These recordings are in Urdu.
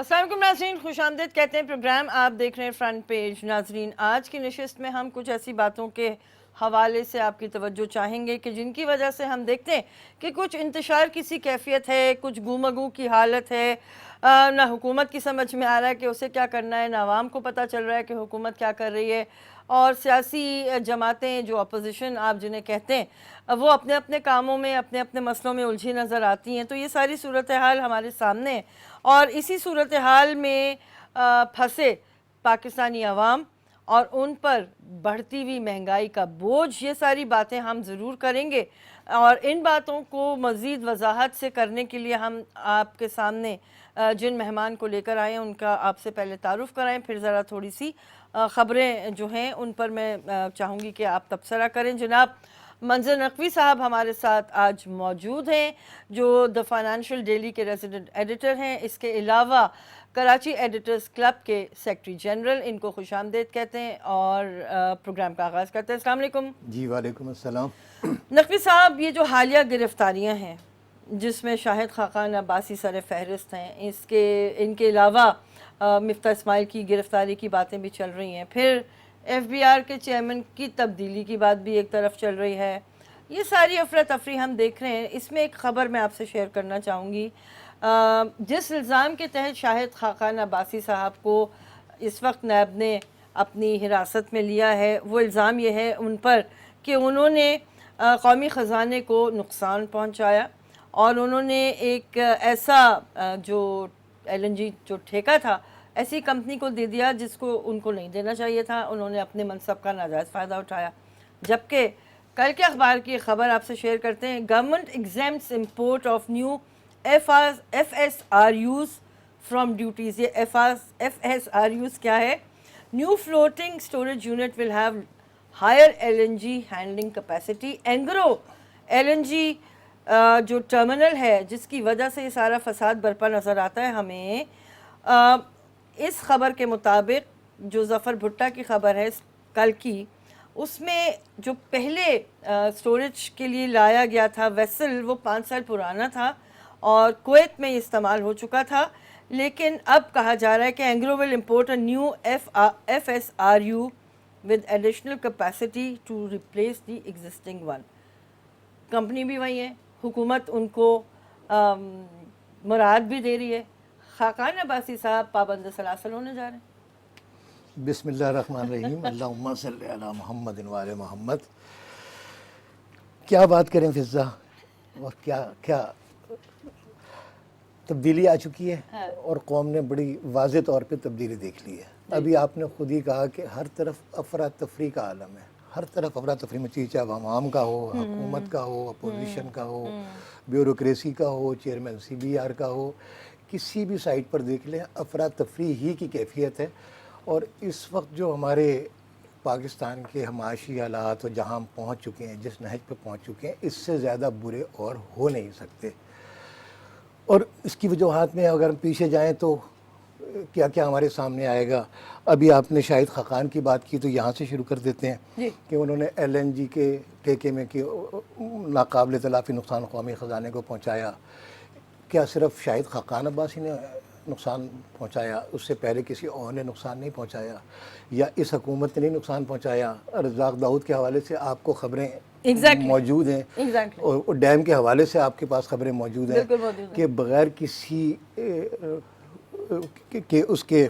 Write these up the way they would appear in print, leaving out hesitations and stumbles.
السلام علیکم ناظرین، خوش آمدید کہتے ہیں پروگرام آپ دیکھ رہے ہیں فرنٹ پیج۔ ناظرین، آج کی نشست میں ہم کچھ ایسی باتوں کے حوالے سے آپ کی توجہ چاہیں گے کہ جن کی وجہ سے ہم دیکھتے ہیں کہ کچھ انتشار کسی کیفیت ہے، کچھ گو کی حالت ہے، نہ حکومت کی سمجھ میں آ رہا ہے کہ اسے کیا کرنا ہے، نہ عوام کو پتہ چل رہا ہے کہ حکومت کیا کر رہی ہے، اور سیاسی جماعتیں جو اپوزیشن آپ جنہیں کہتے ہیں وہ اپنے اپنے کاموں میں اپنے اپنے مسئلوں میں الجھی نظر آتی ہیں۔ تو یہ ساری صورتحال ہمارے سامنے ہے، اور اسی صورتحال میں پھنسے پاکستانی عوام اور ان پر بڑھتی ہوئی مہنگائی کا بوجھ، یہ ساری باتیں ہم ضرور کریں گے، اور ان باتوں کو مزید وضاحت سے کرنے کے لیے ہم آپ کے سامنے جن مہمان کو لے کر آئے ہیں ان کا آپ سے پہلے تعارف کرائیں، پھر ذرا تھوڑی سی خبریں جو ہیں ان پر میں چاہوں گی کہ آپ تبصرہ کریں۔ جناب منظر نقوی صاحب ہمارے ساتھ آج موجود ہیں، جو دی فائنینشیل ڈیلی کے ریزیڈنٹ ایڈیٹر ہیں، اس کے علاوہ کراچی ایڈیٹرز کلب کے سیکرٹری جنرل۔ ان کو خوش آمدید کہتے ہیں اور پروگرام کا آغاز کرتے ہیں۔ السلام علیکم۔ جی وعلیکم السلام۔ نقوی صاحب، یہ جو حالیہ گرفتاریاں ہیں جس میں شاہد خاقان عباسی سر فہرست ہیں، ان کے علاوہ مفتاح اسماعیل کی گرفتاری کی باتیں بھی چل رہی ہیں، پھر ایف بی آر کے چیئرمین کی تبدیلی کی بات بھی ایک طرف چل رہی ہے، یہ ساری افراتفری ہم دیکھ رہے ہیں۔ اس میں ایک خبر میں آپ سے شیئر کرنا چاہوں گی، جس الزام کے تحت شاہد خاقان عباسی صاحب کو اس وقت نیب نے اپنی حراست میں لیا ہے، وہ الزام یہ ہے ان پر کہ انہوں نے قومی خزانے کو نقصان پہنچایا، اور انہوں نے ایک ایسا جو ایل این جی جو ٹھیکہ تھا ایسی کمپنی کو دے دیا جس کو ان کو نہیں دینا چاہیے تھا، انہوں نے اپنے منصب کا ناجائز فائدہ اٹھایا۔ جبکہ کل کے اخبار کی ایک خبر آپ سے شیئر کرتے ہیں، government exempts import of new F S R Us from duties. یہ ایف ایس آر یوز کیا ہے؟ New floating storage unit will have higher L N G handling capacity. Engro L N G جو ٹرمینل ہے جس کی وجہ سے یہ سارا فساد برپا نظر آتا ہے ہمیں، اس خبر کے مطابق جو ظفر بھٹا کی خبر ہے کل کی، اس میں جو پہلے سٹوریج کے لیے لایا گیا تھا ویسل، وہ 5 سال پرانا تھا اور کویت میں استعمال ہو چکا تھا، لیکن اب کہا جا رہا ہے کہ Engro will import a new F S R U with additional capacity to replace the existing one. Company بھی وہی ہے، حکومت ان کو مراد بھی دے رہی ہے۔ خاقان عباسی صاحب پابند سلاسل ہونے جا رہے ہیں۔ بسم اللہ الرحمن الرحیم، اللہم صلی علی محمد وعلی محمد۔ کیا بات کریں فضا، اور کیا تبدیلی آ چکی ہے، اور قوم نے بڑی واضح طور پہ تبدیلی دیکھ لی ہے۔ ابھی آپ نے خود ہی کہا کہ ہر طرف افراتفری کا عالم ہے، ہر طرف افراتفری میں چاہے عوام کا ہو، حکومت کا ہو، اپوزیشن کا ہو، بیوروکریسی کا ہو، چیئرمین سی بی آر کا ہو، کسی بھی سائٹ پر دیکھ لیں افراتفری ہی کی کیفیت ہے۔ اور اس وقت جو ہمارے پاکستان کے معاشی حالات اور جہاں ہم پہنچ چکے ہیں، جس نہج پہ پہنچ چکے ہیں، اس سے زیادہ برے اور ہو نہیں سکتے۔ اور اس کی وجوہات میں اگر ہم پیچھے جائیں تو کیا کیا ہمارے سامنے آئے گا۔ ابھی آپ نے شاہد خاقان کی بات کی تو یہاں سے شروع کر دیتے ہیں کہ انہوں نے ایل این جی کے ٹھیکے میں کہ ناقابل تلافی نقصان قومی خزانے کو پہنچایا۔ کیا صرف شاہد خاقان عباسی نے نقصان پہنچایا؟ اس سے پہلے کسی اور نے نقصان نہیں پہنچایا، یا اس حکومت نے نہیں نقصان پہنچایا؟ رزاق داؤد کے حوالے سے آپ کو خبریں موجود ہیں، اور ڈیم کے حوالے سے آپ کے پاس خبریں موجود ہیں کہ بغیر کسی کہ اس کے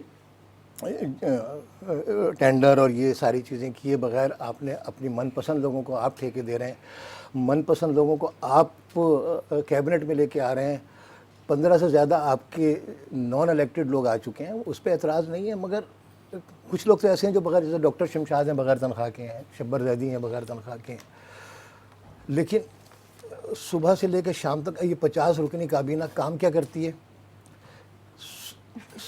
ٹینڈر اور یہ ساری چیزیں کیے بغیر آپ نے اپنی من پسند لوگوں کو آپ ٹھیکے دے رہے ہیں، من پسند لوگوں کو آپ کیبنٹ میں لے کے آ رہے ہیں۔ 15 سے زیادہ آپ کے نان الیکٹڈ لوگ آ چکے ہیں، اس پہ اعتراض نہیں ہے، مگر کچھ لوگ تو ایسے ہیں جو بغیر، جیسے ڈاکٹر شمشاد ہیں بغیر تنخواہ کے ہیں، شبر زیدی ہیں بغیر تنخواہ کے ہیں۔ لیکن صبح سے لے کے شام تک یہ 50 رکنی کابینہ کام کیا کرتی ہے؟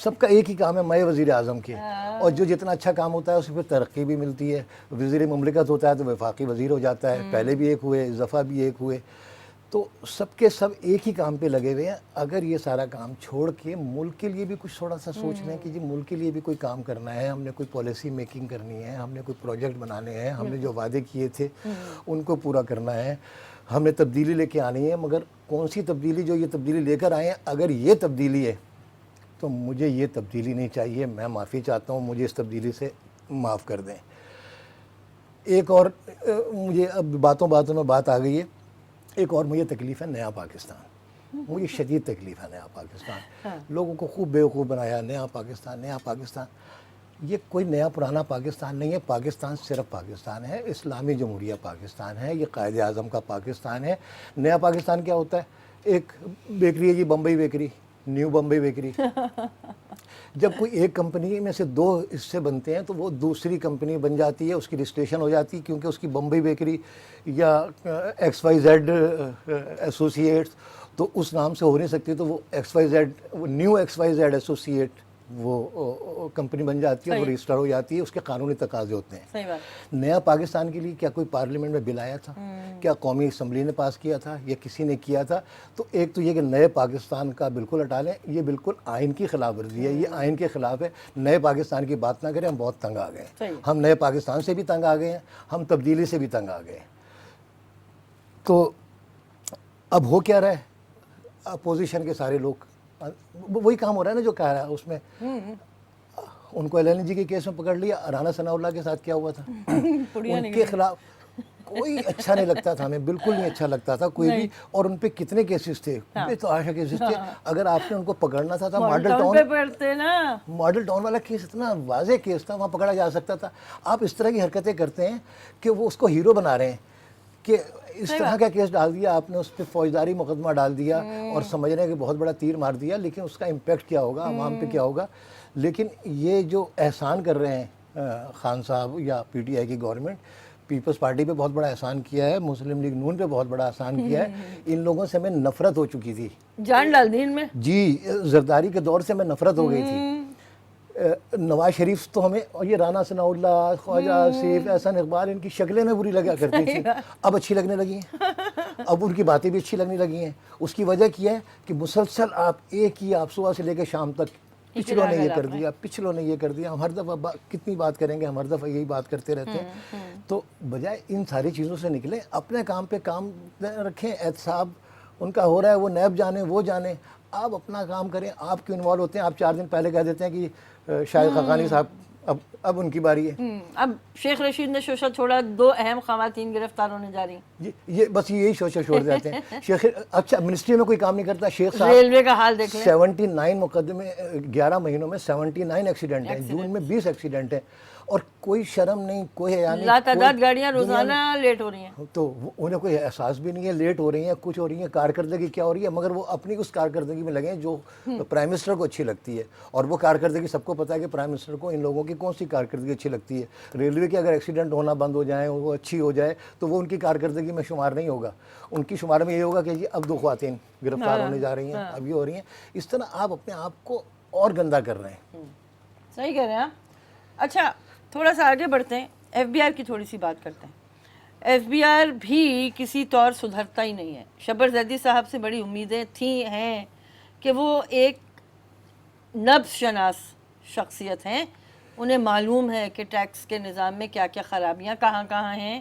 سب کا ایک ہی کام ہے، میں وزیر اعظم کے، اور جو جتنا اچھا کام ہوتا ہے اس پہ ترقی بھی ملتی ہے۔ وزیر مملکت ہوتا ہے تو وفاقی وزیر ہو جاتا ہے، پہلے بھی ایک ہوئے، اس دفعہ بھی ایک ہوئے، تو سب کے سب ایک ہی کام پہ لگے ہوئے ہیں۔ اگر یہ سارا کام چھوڑ کے ملک کے لیے بھی کچھ تھوڑا سا سوچ لیں کہ جی ملک کے لیے بھی کوئی کام کرنا ہے، ہم نے کوئی پالیسی میکنگ کرنی ہے، ہم نے کوئی پروجیکٹ بنانے ہیں، ہم نے جو وعدے کیے تھے ان کو پورا کرنا ہے، ہم نے تبدیلی لے کے آنی ہے۔ مگر کون سی تبدیلی؟ جو یہ تبدیلی لے کر آئے ہیں، اگر یہ تبدیلی ہے تو مجھے یہ تبدیلی نہیں چاہیے، میں معافی چاہتا ہوں، مجھے اس تبدیلی سے معاف کر دیں۔ ایک اور مجھے اب باتوں میں بات آ گئی ہے، ایک اور مجھے تکلیف ہے نیا پاکستان، مجھے شدید تکلیف ہے نیا پاکستان۔ لوگوں کو خوب بیوقوف بنایا، نیا پاکستان۔ یہ کوئی نیا پرانا پاکستان نہیں ہے، پاکستان صرف پاکستان ہے، اسلامی جمہوریہ پاکستان ہے، یہ قائد اعظم کا پاکستان ہے۔ نیا پاکستان کیا ہوتا ہے؟ ایک بیکری ہے جی، Bombay bakery, new Bombay bakery. جب کوئی ایک کمپنی میں سے 2 حصے بنتے ہیں تو وہ دوسری کمپنی بن جاتی ہے، اس کی رجسٹریشن ہو جاتی ہے، کیونکہ اس کی بمبئی بیکری یا XYZ ایسوسیٹس تو اس نام سے ہو نہیں سکتی، تو وہ XYZ نیو XYZ ایسوسیٹ وہ کمپنی بن جاتی ہے، وہ رجسٹر ہو جاتی ہے، اس کے قانونی تقاضے ہوتے ہیں۔ صحیح بات۔ نیا پاکستان کے لیے کیا کوئی پارلیمنٹ میں بل آیا تھا؟ کیا قومی اسمبلی نے پاس کیا تھا یا کسی نے کیا تھا؟ تو ایک تو یہ کہ نئے پاکستان کا بالکل ہٹا لیں، یہ بالکل آئین کی خلاف ورزی ہے، یہ آئین کے خلاف ہے۔ نئے پاکستان کی بات نہ کریں، ہم بہت تنگ آ گئے ہیں، ہم نئے پاکستان سے بھی تنگ آ گئے ہیں، ہم تبدیلی سے بھی تنگ آ گئے ہیں۔ تو اب ہو کیا رہا ہے؟ اپوزیشن کے سارے لوگ وہی کام ہو رہا ہے نا جو کہہ رہا ہے، اس میں ان کو LNG کے کیس میں پکڑ لیا، رانا ثناء اللہ کے ساتھ کیا ہوا تھا، ان کے خلاف کوئی اچھا نہیں لگتا تھا، ہمیں بالکل نہیں اچھا لگتا تھا کوئی بھی، اور ان پہ کتنے کیسز تھے، بے تحاشا کیسز تھے۔ اگر آپ نے ان کو پکڑنا تھا ماڈل ٹاؤن والا کیس اتنا واضح کیس تھا، وہاں پکڑا جا سکتا تھا۔ آپ اس طرح کی حرکتیں کرتے ہیں کہ وہ اس کو ہیرو بنا رہے ہیں کہ اس طرح کا کیس ڈال دیا آپ نے، اس پہ فوجداری مقدمہ ڈال دیا اور سمجھ رہے ہیں کہ بہت بڑا تیر مار دیا، لیکن اس کا امپیکٹ کیا ہوگا، عوام پہ کیا ہوگا۔ لیکن یہ جو احسان کر رہے ہیں خان صاحب یا PTI کی گورنمنٹ، پیپلز پارٹی پہ بہت بڑا احسان کیا ہے، مسلم لیگ نون پہ بہت بڑا احسان کیا ہے۔ ان لوگوں سے ہمیں نفرت ہو چکی تھی، جان ڈال دی ان میں جی، زرداری کے دور سے ہمیں نفرت ہو گئی تھی۔ نواز شریف تو ہمیں، اور یہ رانا ثناء اللہ، خواجہ آصف، احسن اقبال، ان کی شکلیں میں بری لگا کرتی تھی، اب اچھی لگنے لگی ہیں، اب ان کی باتیں بھی اچھی لگنے لگی ہیں۔ اس کی وجہ کیا ہے کہ مسلسل آپ ایک ہی، آپ صبح سے لے کے شام تک پچھلوں نے یہ کر دیا، پچھلوں نے یہ کر دیا، ہم ہر دفعہ کتنی بات کریں گے، ہم ہر دفعہ یہی بات کرتے رہتے ہیں۔ تو بجائے ان ساری چیزوں سے نکلیں، اپنے کام پہ کام رکھیں۔ احتساب ان کا ہو رہا ہے، وہ نیب جانے، وہ جانے، آپ اپنا کام کریں۔ آپ کیوں انوالو ہوتے ہیں؟ آپ 4 دن پہلے کہہ دیتے ہیں کہ شاہد خاقانی صاحب اب ان کی باری ہے۔ اب شیخ رشید نے شوشہ چھوڑا، 2 اہم خواتین گرفتار ہونے جا رہی ہیں، یہ بس یہی شوشہ چھوڑ جاتے ہیں۔ شیخ اچھا منسٹری میں کوئی کام نہیں کرتا، شیخ صاحب ریلوے کا حال دیکھ لیں، 79 مقدمے 11 مہینوں میں 79 ایکسیڈنٹ ہیں، جون میں 20 ایکسیڈنٹ ہیں، اور کوئی شرم نہیں، کوئی حیا نہیں، لاتعداد گاڑیاں روزانہ لیٹ ہو رہی ہیں، تو انہیں کوئی احساس بھی نہیں ہے، لیٹ ہو رہی ہیں، کچھ ہو رہی ہیں، کارکردگی کیا ہو رہی ہے، مگر وہ اپنی اس کارکردگی میں لگے ہیں جو پرائم منسٹر کو اچھی لگتی ہے، اور وہ کارکردگی سب کو پتہ ہے کہ پرائم منسٹر کو ان لوگوں کی کون سی کارکردگی اچھی لگتی ہے۔ ریلوے کے اگر ایکسیڈنٹ ہونا بند ہو جائیں، وہ اچھی ہو جائے، تو وہ ان کی کارکردگی میں شمار نہیں ہوگا، ان کی شمار میں یہ ہوگا کہ جی اب 2 خواتین گرفتار ہونے جا رہی ہیں، اب یہ ہو رہی ہیں۔ اس طرح آپ اپنے آپ کو اور گندا کر رہے ہیں۔ صحیح کہہ رہے ہیں آپ۔ اچھا تھوڑا سا آگے بڑھتے ہیں، FBR کی تھوڑی سی بات کرتے ہیں۔ FBR بھی کسی طور سدھرتا ہی نہیں ہے۔ شبر زیدی صاحب سے بڑی امیدیں ہیں کہ وہ ایک نبض شناس شخصیت ہیں، انہیں معلوم ہے کہ ٹیکس کے نظام میں کیا کیا خرابیاں کہاں ہیں،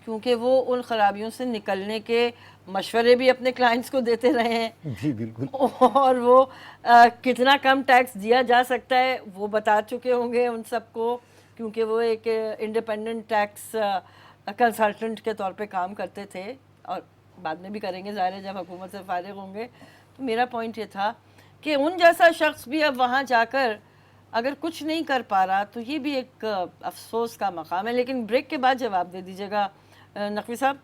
کیونکہ وہ ان خرابیوں سے نکلنے کے مشورے بھی اپنے کلائنٹس کو دیتے رہے ہیں، جی بالکل، اور وہ کتنا کم ٹیکس دیا جا سکتا ہے وہ بتا چکے ہوں گے ان سب کو، کیونکہ وہ ایک انڈیپینڈنٹ ٹیکس کنسلٹنٹ کے طور پہ کام کرتے تھے، اور بعد میں بھی کریں گے ظاہر ہے جب حکومت سے فارغ ہوں گے۔ تو میرا پوائنٹ یہ تھا کہ ان جیسا شخص بھی اب وہاں جا کر اگر کچھ نہیں کر پا رہا تو یہ بھی ایک افسوس کا مقام ہے۔ لیکن بریک کے بعد جواب دے دیجیے گا نقوی صاحب،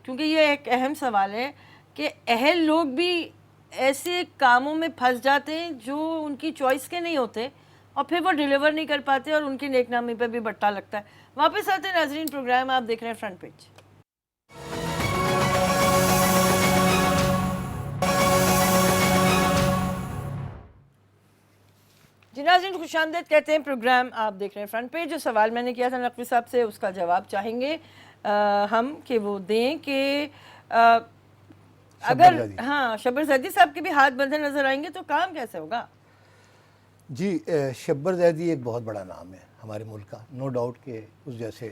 کیونکہ یہ ایک اہم سوال ہے کہ اہل لوگ بھی ایسے کاموں میں پھنس جاتے ہیں جو ان کی چوائس کے نہیں ہوتے، اور پھر وہ ڈیلیور نہیں کر پاتے اور ان کی نیک نامی پہ بھی بٹا لگتا ہے۔ واپس آتے ہیں ناظرین، پروگرام آپ دیکھ رہے ہیں فرنٹ پیج۔ جی ناظرین خوش آمدید کہتے ہیں، پروگرام آپ دیکھ رہے ہیں فرنٹ پیج۔ جو سوال میں نے کیا تھا نقوی صاحب سے، اس کا جواب چاہیں گے ہم کہ وہ دیں کہ اگر شبر زیدی صاحب کے بھی ہاتھ بندھے نظر آئیں گے تو کام کیسے ہوگا؟ جی شبر زیدی ایک بہت بڑا نام ہے ہمارے ملک کا، نو ڈاؤٹ کہ اس جیسے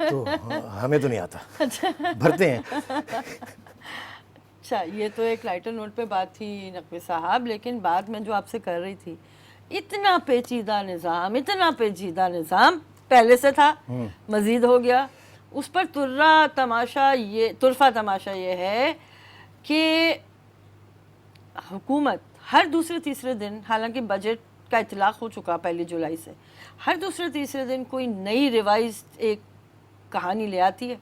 تو ہمیں تو نہیں آتا، بھرتے ہیں. اچھا، یہ تو ایک لائٹر نوٹ پہ بات تھی نقوی صاحب، لیکن بات میں جو آپ سے کر رہی تھی، اتنا پیچیدہ نظام پہلے سے تھا، مزید ہو گیا. اس پر طرفہ تماشا یہ ہے کہ حکومت ہر دوسرے تیسرے دن، حالانکہ بجٹ کا اطلاق ہو چکا 1 جولائی سے، ہر دوسرے تیسرے دن کوئی نئی ریوائزڈ ایک کہانی لے آتی ہے،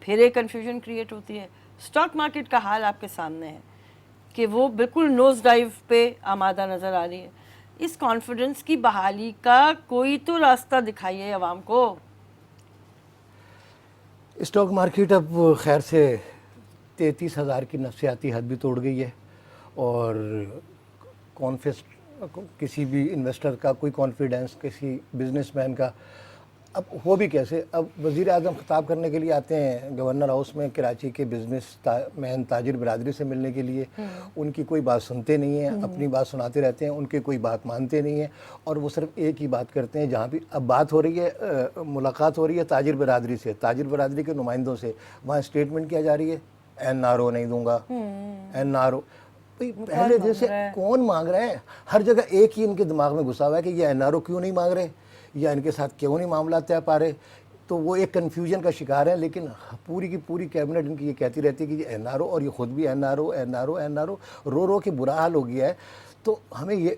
پھر ایک کنفیوژن کریٹ ہوتی ہے. اسٹاک مارکیٹ کا حال آپ کے سامنے ہے کہ وہ بالکل نوز ڈائیو پہ آمادہ نظر آ رہی ہے. اس کانفیڈنس کی بحالی کا کوئی تو راستہ دکھائیے عوام کو. اسٹاک مارکیٹ اب خیر سے 33,000 کی نفسیاتی حد بھی توڑ گئی ہے، اور کسی بھی انویسٹر کا کوئی کانفیڈنس، کسی بزنس مین کا اب ہو بھی کیسے. اب وزیر اعظم خطاب کرنے کے لیے آتے ہیں گورنر ہاؤس میں کراچی کے بزنس مین تاجر برادری سے ملنے کے لیے، ان کی کوئی بات سنتے نہیں ہیں، اپنی بات سناتے رہتے ہیں، ان کی کوئی بات مانتے نہیں ہیں، اور وہ صرف ایک ہی بات کرتے ہیں. جہاں بھی اب بات ہو رہی ہے، ملاقات ہو رہی ہے تاجر برادری سے، تاجر برادری کے نمائندوں سے، وہاں اسٹیٹمنٹ کیا جا رہی ہے، NRO نہیں دوں گا، NRO. پہلے دن سے کون مانگ رہا ہے؟ ہر جگہ ایک ہی ان کے دماغ میں گھسا ہوا ہے کہ یہ NRO کیوں نہیں مانگ رہے، یا ان کے ساتھ کیوں نہیں معاملات طے پا رہے. تو وہ ایک کنفیوژن کا شکار ہیں. لیکن پوری کی پوری کیبنٹ ان کی یہ کہتی رہتی ہے کہ یہ NRO، اور یہ خود بھی NRO رو رو کے برا حال ہو گیا ہے. تو ہمیں یہ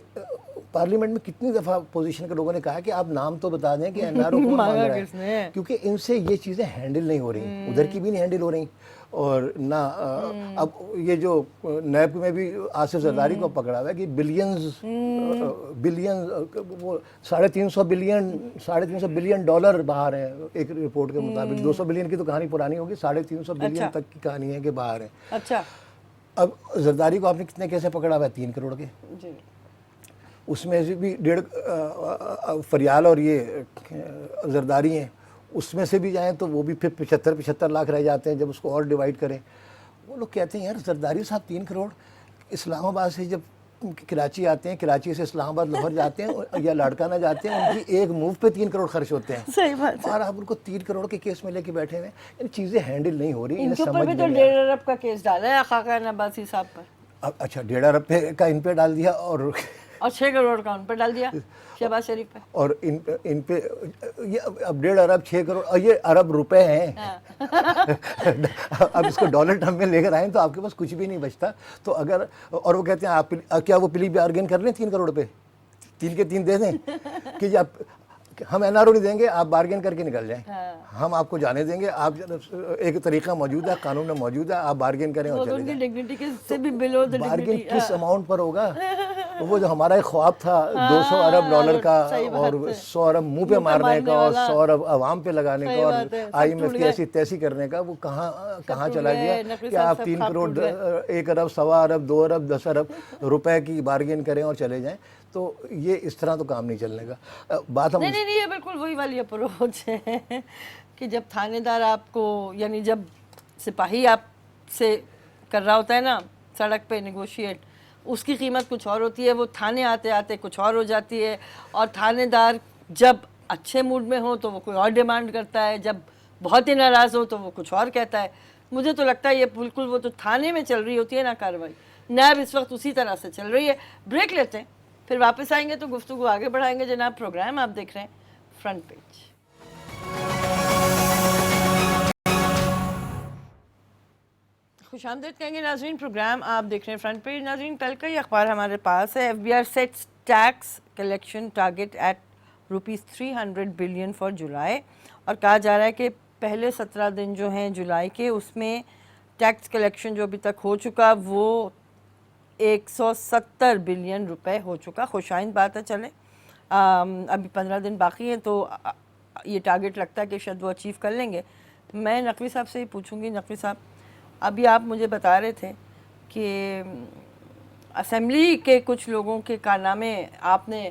پارلیمنٹ میں کتنی دفعہ اپوزیشن کے لوگوں نے کہا کہ آپ نام تو بتا دیں کہ NRO کون مانگ رہا ہے، کیونکہ ان سے یہ چیزیں ہینڈل نہیں ہو رہی، ادھر کی بھی نہیں ہینڈل ہو رہی. اور نہ اب یہ جو نیب میں بھی آصف زرداری کو پکڑا ہوا ہے کہ بلینز وہ 350 بلین ڈالر باہر ہیں ایک رپورٹ کے مطابق. 200 بلین کی تو کہانی پرانی ہوگی، 350 بلین تک کی کہانی ہے کہ باہر ہیں. اچھا، اب زرداری کو آپ نے کتنے کیسے پکڑا ہوا ہے؟ 3 کروڑ کے. اس میں سے بھی 1.5 فریال اور یہ زرداری ہیں، اس میں سے بھی جائیں تو وہ بھی پھر 75 لاکھ رہ جاتے ہیں جب اس کو اور ڈیوائڈ کریں. وہ لوگ کہتے ہیں یار زرداری صاحب 3 کروڑ اسلام آباد سے جب کراچی آتے ہیں، کراچی سے اسلام آباد لاہور جاتے ہیں یا لاڑکانہ جاتے ہیں، ان کی ایک موو پہ 3 کروڑ خرچ ہوتے ہیں. صحیح بات ہے. اور آپ ان کو 3 کروڑ کے کیس میں لے کے بیٹھے ہوئے ہیں. ان چیزیں ہینڈل نہیں ہو رہی. ان کے اوپر بھی تو 1.5 ارب کا کیس ڈالا ہے خاقان عباسی صاحب پر. اچھا 1.5 ارب کا ان پہ ڈال دیا، اور 6 کروڑ کا ان پہ ڈال دیا شہباز شریف پہ. اور ان پہ یہ اب 1.5 ارب 6 کروڑ، اور یہ ارب روپے ہیں. اب اس کو ڈالر ٹرم میں لے کر آئیں تو آپ کے پاس کچھ بھی نہیں بچتا. تو اگر اور وہ کہتے ہیں آپ کیا وہ پلی بارگین کر لیں 3 کروڑ پہ، 3 کے 3 دے دیں کہ ہم NRO نہیں دیں گے، آپ بارگین کر کے نکل جائیں، ہم آپ کو جانے دیں گے. آپ ایک طریقہ موجود ہے، قانون میں موجود ہے، آپ بارگین کریں اور چلے جائیں. بارگین کس اماؤنٹ پر ہوگا؟ وہ جو ہمارا ایک خواب تھا 200 ارب ڈالر کا، اور 100 ارب منہ پہ مارنے کا، اور 100 ارب عوام پہ لگانے کا، اور IMF کی ایسی تیسی کرنے کا، وہ کہاں چلا گیا کہ آپ 3 کروڑ 1 ارب 1.25 ارب 2 ارب 10 ارب روپے کی بارگین کریں اور چلے جائیں. تو یہ اس طرح تو کام نہیں چلنے کا. بات ہم نہیں، یہ بالکل وہی والی اپروچ ہے کہ جب تھانے دار آپ کو، یعنی جب سپاہی آپ سے کر رہا ہوتا ہے نا سڑک پہ نیگوشیٹ، اس کی قیمت کچھ اور ہوتی ہے، وہ تھانے آتے آتے کچھ اور ہو جاتی ہے. اور تھانے دار جب اچھے موڈ میں ہو تو وہ کوئی اور ڈیمانڈ کرتا ہے، جب بہت ہی ناراض ہو تو وہ کچھ اور کہتا ہے. مجھے تو لگتا ہے یہ بالکل وہ تو تھانے میں چل رہی ہوتی ہے نا کارروائی، نیب اس وقت اسی طرح سے چل رہی ہے. بریک لیتے ہیں، پھر واپس آئیں گے تو گفتگو آگے بڑھائیں گے. جناب پروگرام آپ دیکھ رہے ہیں فرنٹ پیج. خوش آمدید کہیں گے ناظرین، پروگرام آپ دیکھ رہے ہیں فرنٹ پیج. ناظرین کل کا یہ اخبار ہمارے پاس ہے. FBR sets tax collection target at ₹300 billion for July. اور کہا جا رہا ہے کہ پہلے 17 دن جو ہیں جولائی کے، اس میں ٹیکس کلیکشن جو ابھی تک ہو چکا وہ 170 بلین روپے ہو چکا. خوشائند بات ہے. چلیں ابھی 15 دن باقی ہیں تو یہ ٹارگٹ لگتا ہے کہ شاید وہ اچیو کر لیں گے. میں نقوی صاحب سے ہی پوچھوں گی. نقوی صاحب، ابھی آپ مجھے بتا رہے تھے کہ اسمبلی کے کچھ لوگوں کے کارنامے آپ نے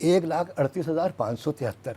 1,38,573।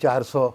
400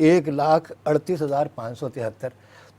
1,38,573।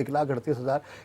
1,38,000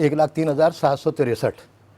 1,03,763।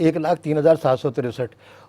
1,03,763।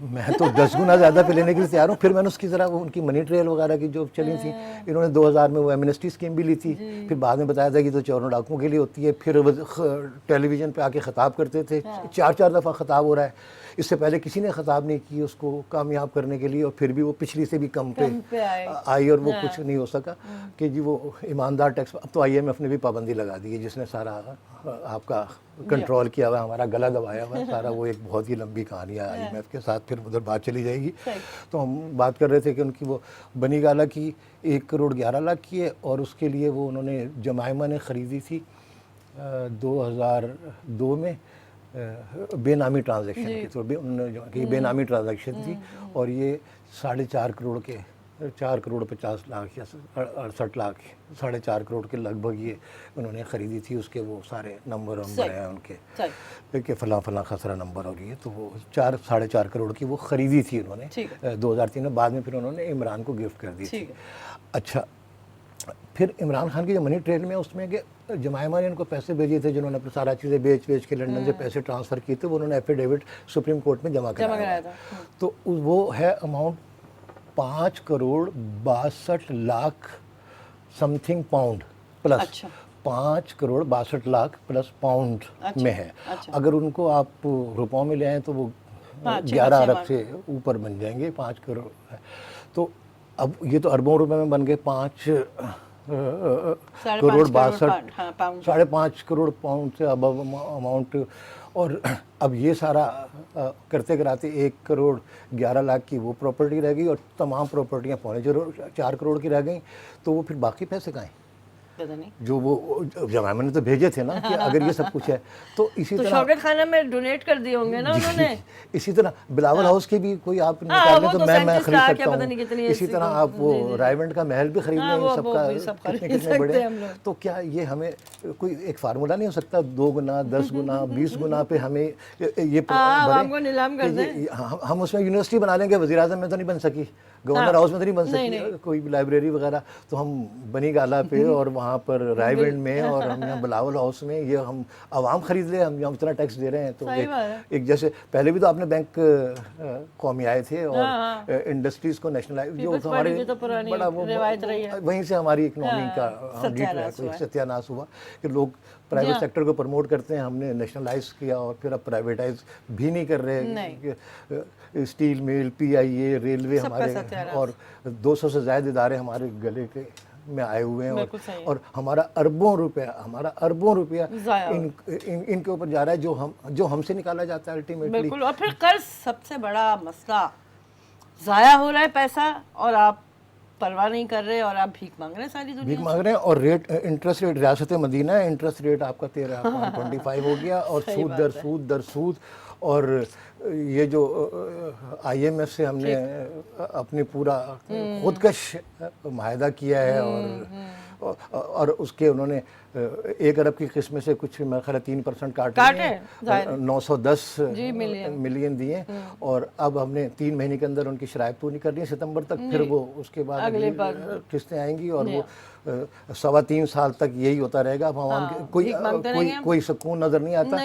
میں تو 10 گنا زیادہ پہ لینے کے لیے تیار ہوں. پھر میں نے اس کی ذرا وہ ان کی منی ٹریل وغیرہ کی جو چلی تھیں, انہوں نے 2000 میں وہ ایمنسٹی اسکیم بھی لی تھی. پھر بعد میں بتایا تھا کہ تو چوروں ڈاکوؤں کے لیے ہوتی ہے. پھر ٹیلی ویژن پہ آ کے خطاب کرتے تھے, 4 دفعہ خطاب ہو رہا ہے. اس سے پہلے کسی نے خطاب نہیں کی اس کو کامیاب کرنے کے لیے, اور پھر بھی وہ پچھلی سے بھی کم پہ آئی, اور وہ کچھ نہیں ہو سکا کہ جی وہ ایماندار ٹیکس. اب تو IMF نے بھی پابندی لگا دی ہے, جس نے سارا آپ کا کنٹرول کیا ہوا ہے, ہمارا گلا دبایا ہوا ہے سارا. وہ ایک بہت ہی لمبی کہانی ہے IMF کے ساتھ, پھر ادھر بات چلی جائے گی. تو ہم بات کر رہے تھے کہ ان کی وہ بنی گالا کی 1 کروڑ 11 لاکھ کی ہے, اور اس کے لیے وہ انہوں نے جمائمہ نے خریدی تھی 2002 میں بے نامی ٹرانزیکشن کی. تو انہوں نے کہ بے نامی ٹرانزیکشن تھی, اور یہ 4.5 کروڑ کے 4 کروڑ 50 لاکھ یا 68 لاکھ 4.5 کروڑ کے لگ بھگ یہ انہوں نے خریدی تھی. اس کے وہ سارے نمبر ہیں ان کے کہ فلاں فلاں خسرہ نمبر, اور یہ تو وہ 4.5 کروڑ کی وہ خریدی تھی انہوں نے 2003 میں. بعد میں پھر انہوں نے عمران کو گفٹ کر دی تھی. اچھا, پھر عمران خان کی جو منی ٹریل میں اس میں کہ جمائمہ نے ان کو پیسے بھیجے تھے, جنہوں نے اپنی سارا چیزیں بیچ کے لنڈن سے پیسے ٹرانسفر کیے تھے, وہ انہوں نے ایفیڈیوٹ سپریم کورٹ میں جمع کرایا تھا. تو وہ ہے amount 5 crore 62 lakh some thing pound plus 5 crore 62 lakh plus pound میں ہے. اگر ان کو آپ روپوں میں لے آئیں تو وہ 11 ارب سے اوپر بن جائیں گے. 5 کروڑ تو اب یہ تو اربوں روپے میں بن گئے. 5 کروڑ 62 5.5 کروڑ پاؤنڈ سے اب اماؤنٹ. اور اب یہ سارا کرتے کراتے 1 کروڑ 11 لاکھ کی وہ پراپرٹی رہ گئی, اور تمام پراپرٹیاں 4 کروڑ کی رہ گئیں. تو وہ پھر باقی پیسے کہاں ہیں جو وہ جمائمہ نے تو بھیجے تھے نا, کہ اگر یہ سب کچھ ہے تو اسی طرح شوکت خانہ میں ڈونیٹ کر دیے ہوں گے نا انہوں نے. اسی طرح بلاول ہاؤس کے بھی کوئی آپ نکال لیں تو میں خرید سکتا ہوں. اسی طرح آپ وہ رائیونڈ کا محل بھی خرید لیں, سب کا کتنے بڑے. تو کیا یہ ہمیں کوئی ایک فارمولا نہیں ہو سکتا 2 گنا 10 گنا 20 گنا پہ ہمیں یہ ہم اس میں یونیورسٹی بنا لیں گے, وزیر اعظم میں تو نہیں بن سکی, گورنر ہاؤس میں تو نہیں بن سکی, کوئی لائبریری وغیرہ. تو ہم بنی گالا پہ اور وہاں پر رائے ونڈ میں اور ہم یہاں بلاول ہاؤس میں یہ ہم عوام خرید لیں. ہم یہاں اتنا ٹیکس دے رہے ہیں. تو ایک جیسے پہلے بھی تو آپ نے بینک قومی آئے تھے اور انڈسٹریز کو نیشنلائز, جو ہمارے بڑا وہیں سے ہماری اکنامی کا ستیہ ناش ہوا کہ لوگ پرائیویٹ سیکٹر کو پروموٹ کرتے ہیں. ہم نے نیشنلائز کیا اور پھر اب پرائیویٹائز بھی نہیں کر رہے. اسٹیل مل, PIA, ریلوے ہمارے, اور 200 سے زائد ادارے ہمارے گلے کے میں آئے ہوئے ہیں, اور ہمارا اربوں روپیہ ان کے اوپر جا رہا ہے جو ہم سے نکالا جاتا ہے الٹیمیٹلی. بالکل. اور پھر قرض سب سے بڑا مسئلہ, ضائع ہو رہا ہے پیسہ اور آپ پرواہ نہیں کر رہے, اور آپ بھیک مانگ رہے ہیں ساری دنیا, بھیک مانگ رہے ہیں. اور ریٹ انٹرسٹ ریٹ ریاست مدینہ ہے, انٹرسٹ ریٹ آپ کا 13.25 ہو گیا, اور سود در سود. اور یہ جو IMF سے ہم نے اپنی پورا خودکش معاہدہ کیا ہے, اور اس کے انہوں نے 1 ارب کی قسط میں سے کچھ میرا خیال ہے 3% کاٹے, 910 ملین دیے. اور اب ہم نے 3 مہینے کے اندر ان کی شرائط پوری کرنی ہے ستمبر تک. پھر وہ اس کے بعد قسطیں آئیں گی, اور وہ 3.25 سال تک یہی ہوتا رہے گا. اب عوام کوئی سکون نظر نہیں آتا,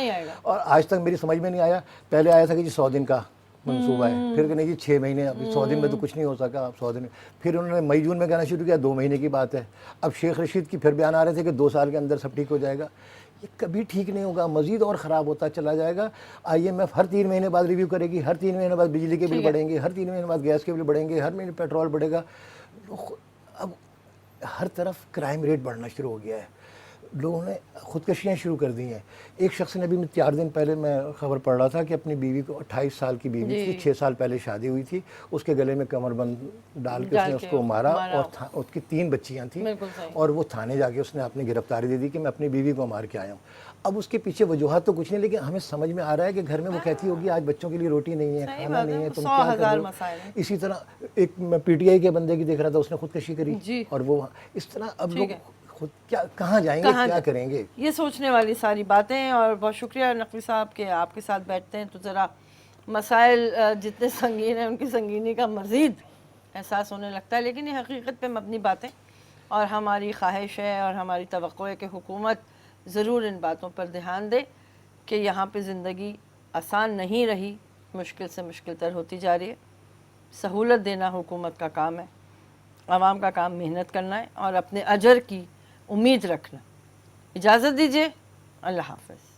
اور آج تک میری سمجھ میں نہیں آیا. پہلے آیا تھا کہ جی 100 دن کا منصوبہ ہے, پھر کہ نہیں جی 6 مہینے, اب 100 دن میں تو کچھ نہیں ہو سکا. اب 100 دن پھر انہوں نے مئی جون میں کہنا شروع کیا 2 مہینے کی بات ہے. اب شیخ رشید کی پھر بیان آ رہے تھے کہ 2 سال کے اندر سب ٹھیک ہو جائے گا. یہ کبھی ٹھیک نہیں ہوگا, مزید اور خراب ہوتا چلا جائے گا. IMF ہر 3 مہینے بعد ریویو کرے گی, ہر 3 مہینے بعد بجلی کے بل بڑھیں گے, ہر 3 مہینے بعد گیس کے بل بڑھیں گے, ہر مہینے پیٹرول بڑھے گا. اب ہر طرف کرائم ریٹ بڑھنا شروع ہو گیا ہے, لوگوں نے خودکشیاں شروع کر دی ہیں. ایک شخص نے ابھی 4 دن پہلے میں خبر پڑھ رہا تھا کہ اپنی بیوی کو, 28 سال کی بیوی تھی, 6 سال پہلے شادی ہوئی تھی, اس کے گلے میں کمر بند ڈال کے اس نے اس کو مارا, اور اس کی 3 بچیاں تھیں, اور وہ تھانے جا کے اس نے اپنی گرفتاری دے دی کہ میں اپنی بیوی کو مار کے آیا ہوں. اب اس کے پیچھے وجوہات تو کچھ نہیں, لیکن ہمیں سمجھ میں آ رہا ہے کہ گھر میں وہ کہتی ہوگی آج بچوں کے لیے روٹی نہیں ہے, کھانا نہیں ہے, تم کیا کر رہے ہو. اسی طرح ایک میں PTI کے بندے کی دیکھ رہا تھا, اس نے خودکشی کری, اور وہ اس طرح اب لوگ خود کہاں جائیں گے, کیا کریں گے. یہ سوچنے والی ساری باتیں ہیں. اور بہت شکریہ نقوی صاحب کہ آپ کے ساتھ بیٹھتے ہیں تو ذرا مسائل جتنے سنگین ہیں ان کی سنگینی کا مزید احساس ہونے لگتا ہے. لیکن یہ حقیقت پہ مبنی باتیں, اور ہماری خواہش ہے اور ہماری توقع ہے کہ حکومت ضرور ان باتوں پر دھیان دے کہ یہاں پہ زندگی آسان نہیں رہی. مشکل سے مشکل تر ہوتی جا رہی ہے. سہولت دینا حکومت کا کام ہے, عوام کا کام محنت کرنا ہے اور اپنے اجر کی امید رکھنا. اجازت دیجیے, اللہ حافظ.